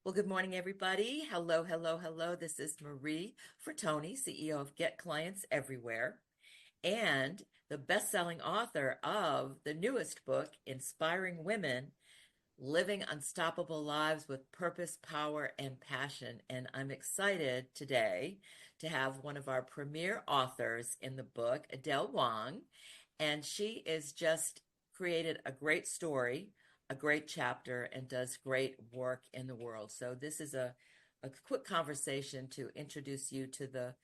Well, good morning, everybody. Hello, hello, hello. This is Marie Frattoni, CEO of Get Clients Everywhere, and the best-selling author of the newest book, Inspiring Women, Living Unstoppable Lives with Purpose, Power, and Passion. And I'm excited today to have one of our premier authors in the book, Adele Wang, and she is just created a great story, a great chapter, and does great work in the world. So this is a quick conversation to introduce you to the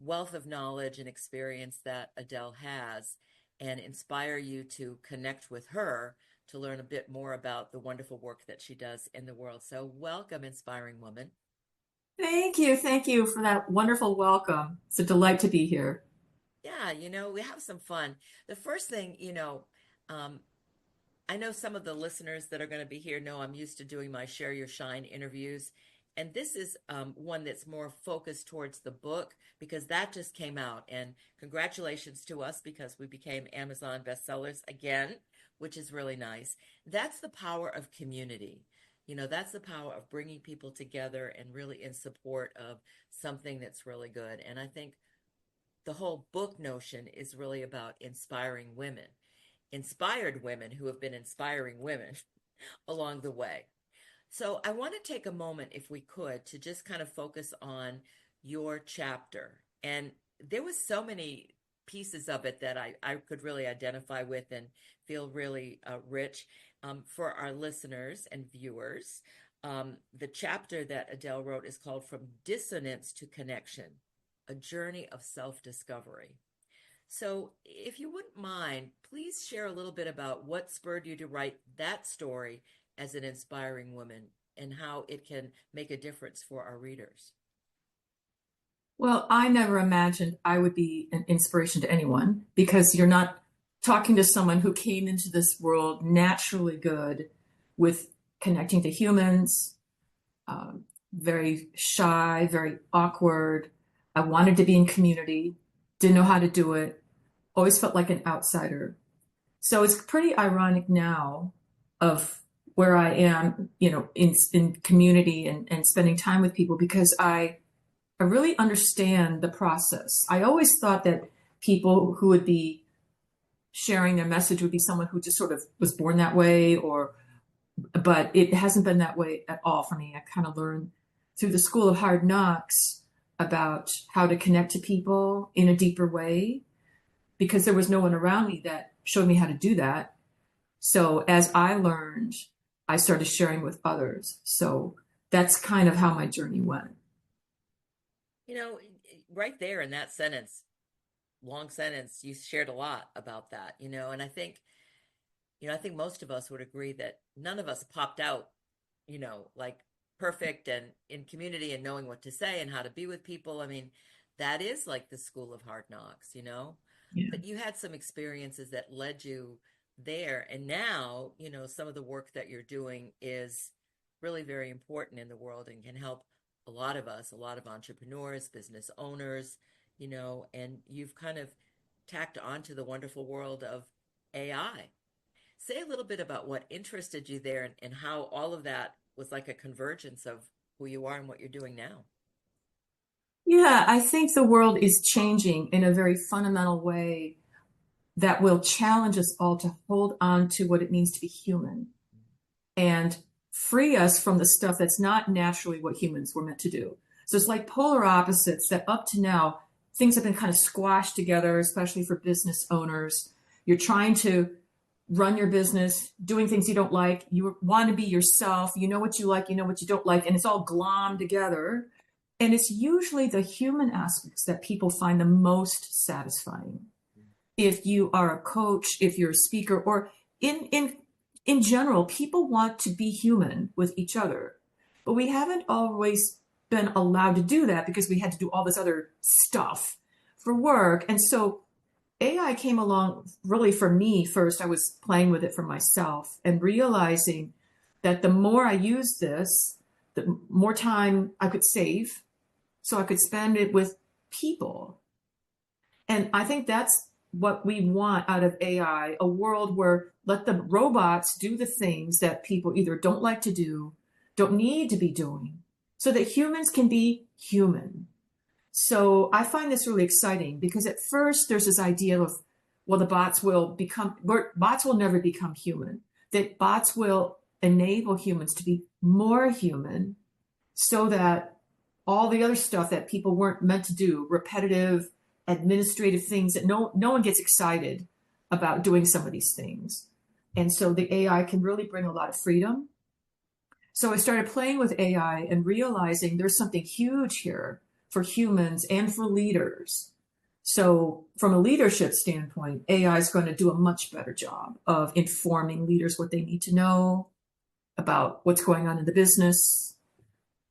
wealth of knowledge and experience that Adele has and inspire you to connect with her to learn a bit more about the wonderful work that she does in the world. So welcome, inspiring woman. Thank you. Thank you for that wonderful welcome. It's a delight to be here. Yeah, we have some fun. The first thing, um, I know some of the listeners that are going to be here know I'm used to doing my Share Your Shine interviews. And this is one that's more focused towards the book because that just came out. And congratulations to us because we became Amazon bestsellers again, which is really nice. That's the power of community. That's the power of bringing people together and really in support of something that's really good. And I think the whole book notion is really about inspiring women, inspired women who have been inspiring women along the way. So I want to take a moment, if we could, to just kind of focus on your chapter. And there was so many pieces of it that I could really identify with and feel really rich for our listeners and viewers. The chapter that Adele wrote is called From Dissonance to Connection, a journey of self-discovery. So, if you wouldn't mind, please share a little bit about what spurred you to write that story as an inspiring woman and how it can make a difference for our readers. Well, I never imagined I would be an inspiration to anyone because you're not talking to someone who came into this world naturally good with connecting to humans, very shy, very awkward. I wanted to be in community, didn't know how to do it, always felt like an outsider. So it's pretty ironic now of where I am, in community and spending time with people because I really understand the process. I always thought that people who would be sharing their message would be someone who just sort of was born that way but it hasn't been that way at all for me. I kind of learned through the school of hard knocks about how to connect to people in a deeper way because there was no one around me that showed me how to do that. So as I learned, I started sharing with others. So that's kind of how my journey went. You know, right there in that sentence, long sentence, you shared a lot about that, and I think most of us would agree that none of us popped out, like perfect and in community and knowing what to say and how to be with people. I mean, that is like the school of hard knocks. Yeah. But you had some experiences that led you there. And now, some of the work that you're doing is really very important in the world and can help a lot of us, a lot of entrepreneurs, business owners, and you've kind of tacked onto the wonderful world of AI. Say a little bit about what interested you there and how all of that was like a convergence of who you are and what you're doing now. Yeah, I think the world is changing in a very fundamental way that will challenge us all to hold on to what it means to be human and free us from the stuff that's not naturally what humans were meant to do. So it's like polar opposites that up to now, things have been kind of squashed together, especially for business owners. You're trying to run your business, doing things you don't like. You want to be yourself. You know what you like, you know what you don't like, and it's all glommed together. And it's usually the human aspects that people find the most satisfying. If you are a coach, if you're a speaker, or in general, people want to be human with each other. But we haven't always been allowed to do that because we had to do all this other stuff for work. And so AI came along really for me first. I was playing with it for myself and realizing that the more I used this, the more time I could save so I could spend it with people. And I think that's what we want out of AI, a world where let the robots do the things that people either don't like to do, don't need to be doing, so that humans can be human. So I find this really exciting because at first there's this idea of, well, bots will never become human, that bots will enable humans to be more human so that all the other stuff that people weren't meant to do, repetitive, administrative things that no one gets excited about doing some of these things. And so the AI can really bring a lot of freedom. So I started playing with AI and realizing there's something huge here for humans and for leaders. So from a leadership standpoint, AI is going to do a much better job of informing leaders what they need to know about what's going on in the business.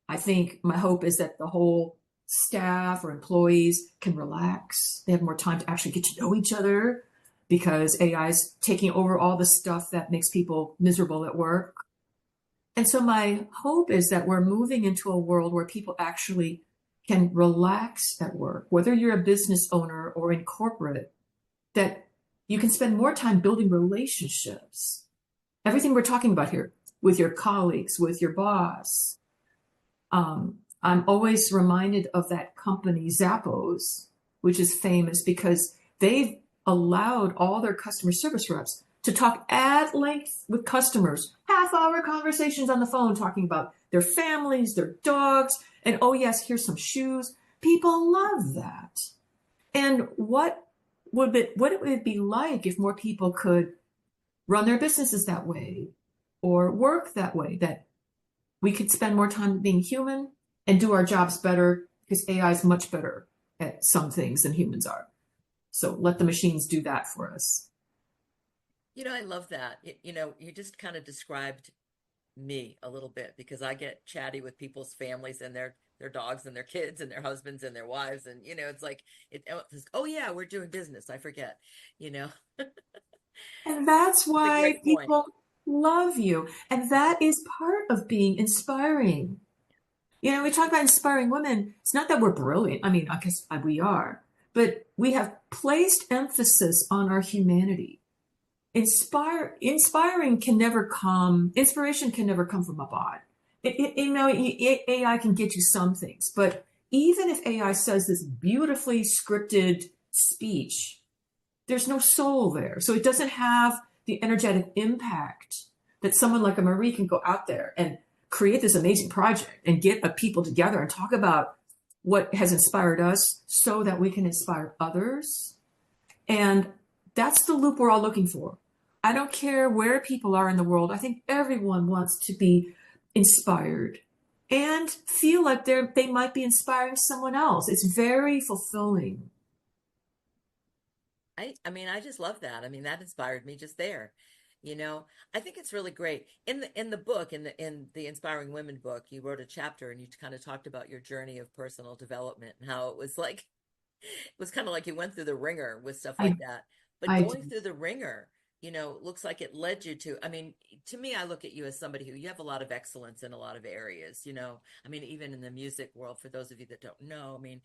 I think my hope is that the whole staff or employees can relax. They have more time to actually get to know each other because AI is taking over all the stuff that makes people miserable at work. And so my hope is that we're moving into a world where people actually can relax at work, whether you're a business owner or in corporate, that you can spend more time building relationships. Everything we're talking about here with your colleagues, with your boss. I'm always reminded of that company, Zappos, which is famous because they've allowed all their customer service reps to talk at length with customers, half-hour conversations on the phone talking about their families, their dogs, and oh yes, here's some shoes. People love that. And what would it be like if more people could run their businesses that way or work that way, that we could spend more time being human and do our jobs better because AI is much better at some things than humans are. So let the machines do that for us. I love that. You just kind of described me a little bit because I get chatty with people's families and their dogs and their kids and their husbands and their wives, and it's like oh yeah, we're doing business. I forget, you know. And that's It's a why great point. people love you. And that is part of being inspiring. We talk about inspiring women. It's not that we're brilliant. I mean, I guess we are, but we have placed emphasis on our humanity. Inspiring can never come, inspiration can never come from a bot. AI can get you some things, but even if AI says this beautifully scripted speech, there's no soul there. So it doesn't have the energetic impact that someone like a Marie can go out there and create this amazing project and get a people together and talk about what has inspired us so that we can inspire others. And that's the loop we're all looking for. I don't care where people are in the world. I think everyone wants to be inspired and feel like they might be inspiring someone else. It's very fulfilling. I mean, I just love that. I mean, that inspired me just there. You know, I think it's really great. In the book, in the Inspiring Women book, you wrote a chapter and you kind of talked about your journey of personal development and how it was like it was kind of like you went through the ringer with stuff I like that. But I going do. through the ringer, looks like it led you to, I mean, to me, I look at you as somebody who you have a lot of excellence in a lot of areas. I mean, even in the music world, for those of you that don't know, I mean,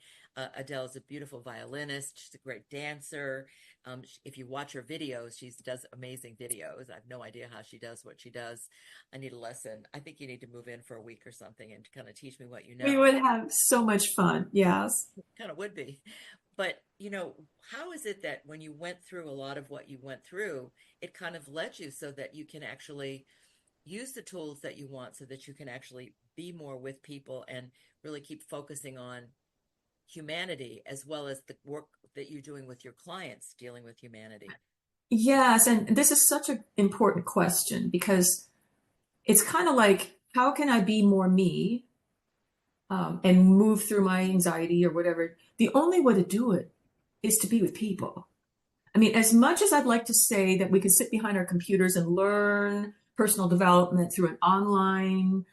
Adele is a beautiful violinist. She's a great dancer. If you watch her videos, she does amazing videos. I have no idea how she does what she does. I need a lesson. I think you need to move in for a week or something and kind of teach me what you We know. would have so much fun. Yes. Kind of would be. But, how is it that when you went through a lot of what you went through, it kind of led you so that you can actually use the tools that you want so that you can actually be more with people and really keep focusing on humanity as well as the work that you're doing with your clients dealing with humanity? Yes, and this is such an important question because it's kind of like, how can I be more me and move through my anxiety or whatever? The only way to do it is to be with people. I mean, as much as I'd like to say that we could sit behind our computers and learn personal development through an online,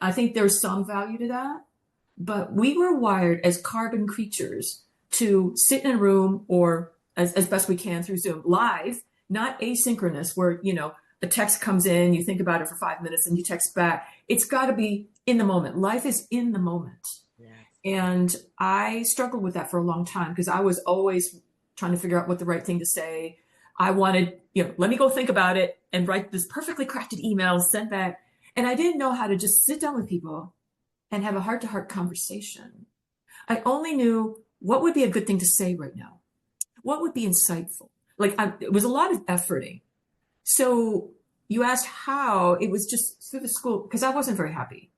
I think there's some value to that. But we were wired as carbon creatures to sit in a room or as best we can through Zoom live, not asynchronous, where, a text comes in, you think about it for 5 minutes and you text back. It's got to be in the moment. Life is in the moment. Yes. And I struggled with that for a long time because I was always trying to figure out what the right thing to say. I wanted, let me go think about it and write this perfectly crafted email, send back. And I didn't know how to just sit down with people and have a heart-to-heart conversation. I only knew what would be a good thing to say right now, what would be insightful. It was a lot of efforting. So you asked how, it was just through the school, because I wasn't very happy.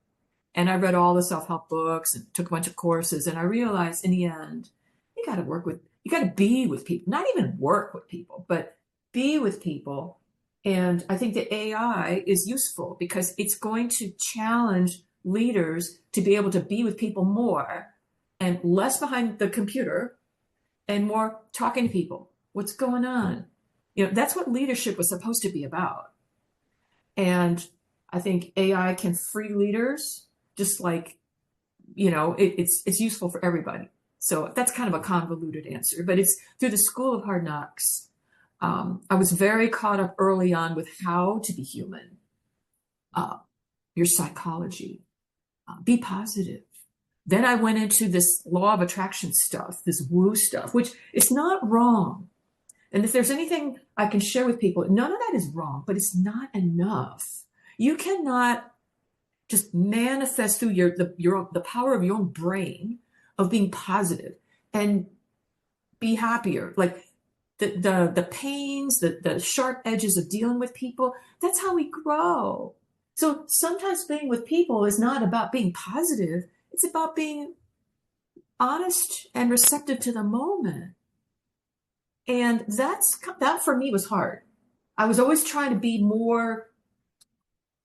And I read all the self-help books and took a bunch of courses. And I realized in the end, you got to be with people, not even work with people, but be with people. And I think that AI is useful because it's going to challenge leaders to be able to be with people more and less behind the computer and more talking to people. What's going on? That's what leadership was supposed to be about. And I think AI can free leaders, just like, it's useful for everybody. So that's kind of a convoluted answer, but it's through the school of hard knocks. I was very caught up early on with how to be human, your psychology, be positive. Then I went into this law of attraction stuff, this woo stuff, which is not wrong. And if there's anything I can share with people, none of that is wrong, but it's not enough. You cannot just manifest through the power of your own brain of being positive and be happier. Like the pains, the sharp edges of dealing with people, that's how we grow. So sometimes being with people is not about being positive. It's about being honest and receptive to the moment. And that for me was hard. I was always trying to be more,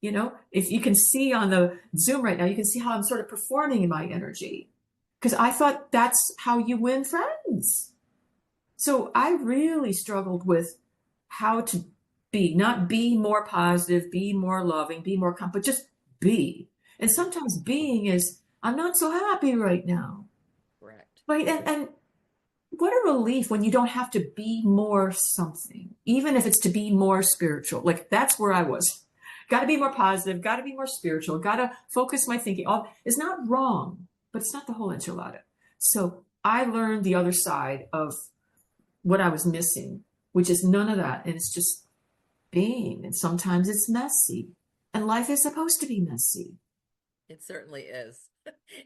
if you can see on the Zoom right now, you can see how I'm sort of performing in my energy. Because I thought that's how you win friends. So I really struggled with how to not be more positive, be more loving, be more but just be. And sometimes being is, I'm not so happy right now. Correct. Right. And what a relief when you don't have to be more something, even if it's to be more spiritual. Like that's where I was. Got to be more positive, got to be more spiritual, got to focus my thinking. All is not wrong, but it's not the whole enchilada. So I learned the other side of what I was missing, which is none of that. And it's just being. And sometimes it's messy. And life is supposed to be messy. It certainly is.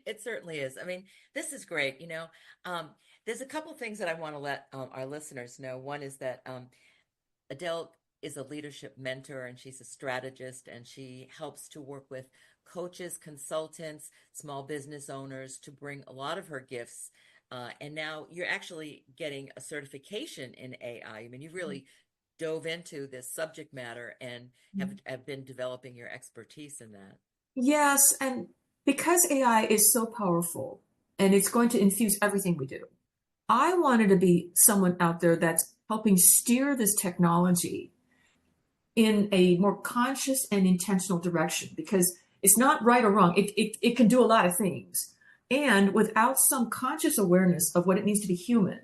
It certainly is. I mean, this is great. There's a couple things that I want to let our listeners know. One is that Adele is a leadership mentor and she's a strategist and she helps to work with coaches, consultants, small business owners to bring a lot of her gifts. And now you're actually getting a certification in AI. I mean, you really dove into this subject matter and have been developing your expertise in that. Yes. And because AI is so powerful and it's going to infuse everything we do, I wanted to be someone out there that's helping steer this technology in a more conscious and intentional direction because it's not right or wrong. It can do a lot of things. And without some conscious awareness of what it means to be human,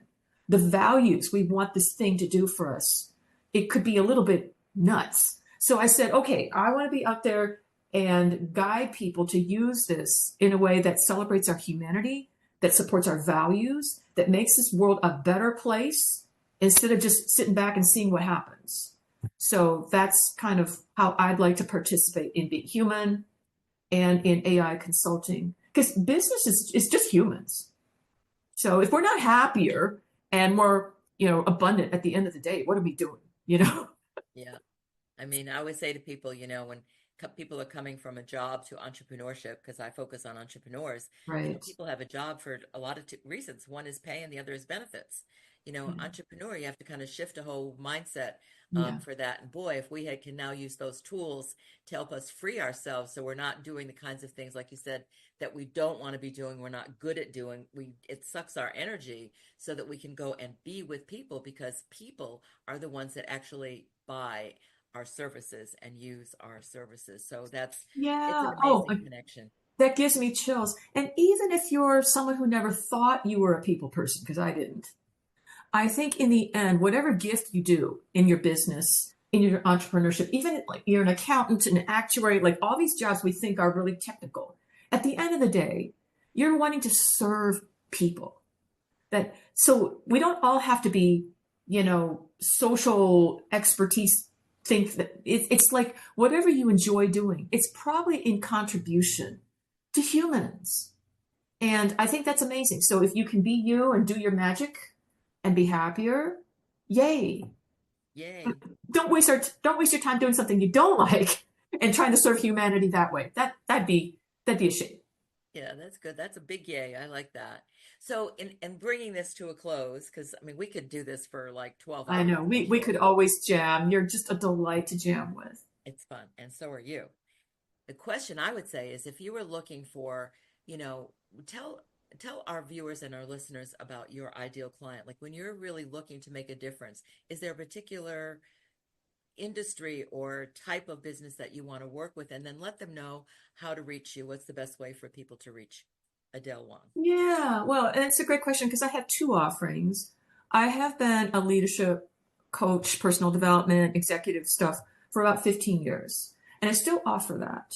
the values we want this thing to do for us, it could be a little bit nuts. So I said, okay, I want to be out there and guide people to use this in a way that celebrates our humanity, that supports our values, that makes this world a better place instead of just sitting back and seeing what happens. So that's kind of how I'd like to participate in being human and in AI consulting. Because business is just humans. So if we're not happier and more, abundant at the end of the day, what are we doing? Yeah. I mean, I always say to people, when people are coming from a job to entrepreneurship, because I focus on entrepreneurs, Right. people have a job for a lot of reasons. One is pay and the other is benefits. Entrepreneur, you have to kind of shift a whole mindset Yeah. for that. And boy, if we can now use those tools to help us free ourselves, so we're not doing the kinds of things, like you said, that we don't want to be doing, we're not good at doing. It sucks our energy, so that we can go and be with people, because people are the ones that actually buy our services and use our services. So it's Yeah. an Oh, amazing connection. that gives me chills. And even if you're someone who never thought you were a people person, because I didn't, I think in the end, whatever gift you do in your business, in your entrepreneurship, even like you're an accountant, an actuary, like all these jobs we think are really technical. At the end of the day, you're wanting to serve people. So we don't all have to be, social expertise think that it's like whatever you enjoy doing, it's probably in contribution to humans. And I think that's amazing. So if you can be you and do your magic and be happier, yay. Yay. Don't waste your time doing something you don't like and trying to serve humanity that way. That'd be a shame. Yeah, that's good. That's a big yay. I like that. So, in bringing this to a close, because I mean, we could do this for like 12 I hours, know. I'm We could sure. always jam. You're just a delight to jam with. It's fun, and so are you. The question I would say is if you were looking for, you know, tell tell our viewers and our listeners about your ideal client. Like when you're really looking to make a difference, is there a particular industry or type of business that you want to work with? And then let them know how to reach you. What's the best way for people to reach Adele Wong? Yeah, well, and it's a great question because I have two offerings. I have been a leadership coach, personal development, executive stuff for about 15 years, and I still offer that.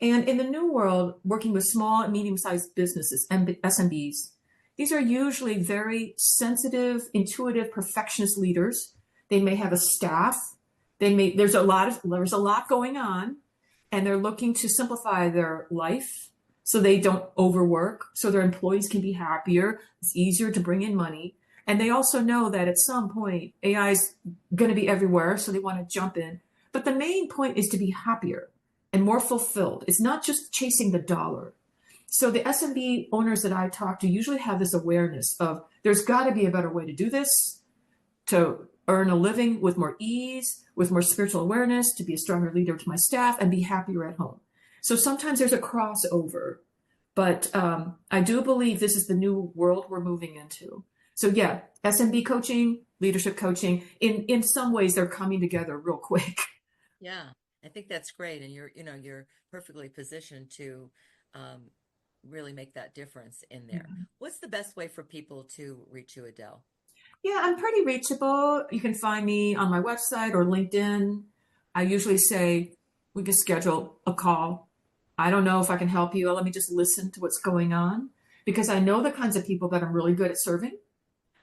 And in the new world, working with small and medium-sized businesses, SMBs, these are usually very sensitive, intuitive, perfectionist leaders. They may have a staff. There's a lot going on, and they're looking to simplify their life so they don't overwork, so their employees can be happier. It's easier to bring in money. And they also know that at some point AI is going to be everywhere, so they want to jump in. But the main point is to be happier and more fulfilled. It's not just chasing the dollar. So the SMB owners that I talk to usually have this awareness of there's got to be a better way to do this, to earn a living with more ease, with more spiritual awareness, to be a stronger leader to my staff, and be happier at home. So sometimes there's a crossover, but I do believe this is the new world we're moving into. So yeah, SMB coaching, leadership coaching, in some ways they're coming together real quick. Yeah, I think that's great. And you're perfectly positioned to um, really make that difference in there. Yeah. What's the best way for people to reach you, Adele? Yeah, I'm pretty reachable. You can find me on my website or LinkedIn. I usually say we can schedule a call. I don't know if I can help you. Let me just listen to what's going on because I know the kinds of people that I'm really good at serving.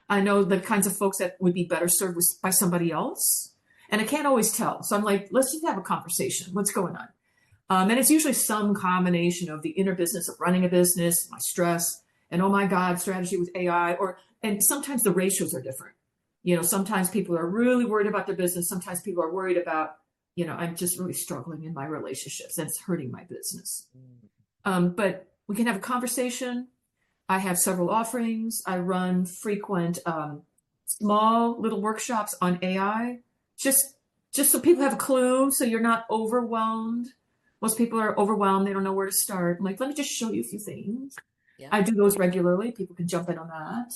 I know the kinds of folks that would be better served by somebody else. And I can't always tell. So I'm like, let's just have a conversation. What's going on? And it's usually some combination of the inner business of running a business, my stress, and oh my God, strategy with AI, and sometimes the ratios are different. Sometimes people are really worried about their business. Sometimes people are worried about, I'm just really struggling in my relationships and it's hurting my business. Mm. But we can have a conversation. I have several offerings. I run frequent small little workshops on AI, just just so people have a clue, so you're not overwhelmed. Most people are overwhelmed; they don't know where to start. I'm like, let me just show you a few things. Yeah. I do those regularly. People can jump in on that.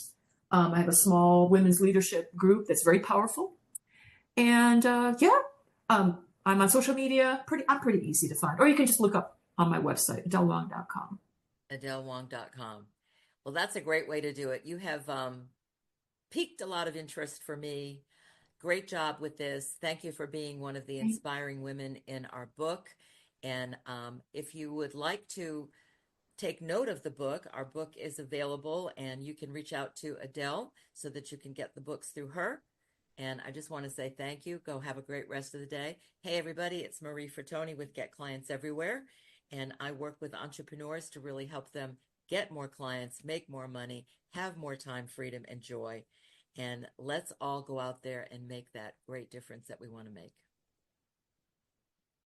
I have a small women's leadership group that's very powerful, and yeah, I'm on social media. I'm pretty easy to find, or you can just look up on my website, adelwong.com. AdeleWong.com. Well, that's a great way to do it. You have piqued a lot of interest for me. Great job with this. Thank you for being one of the inspiring women in our book. And if you would like to take note of the book, our book is available and you can reach out to Adele so that you can get the books through her. And I just want to say thank you. Go have a great rest of the day. Hey, everybody, it's Marie Fertoni with Get Clients Everywhere. And I work with entrepreneurs to really help them get more clients, make more money, have more time, freedom, and joy. And let's all go out there and make that great difference that we want to make.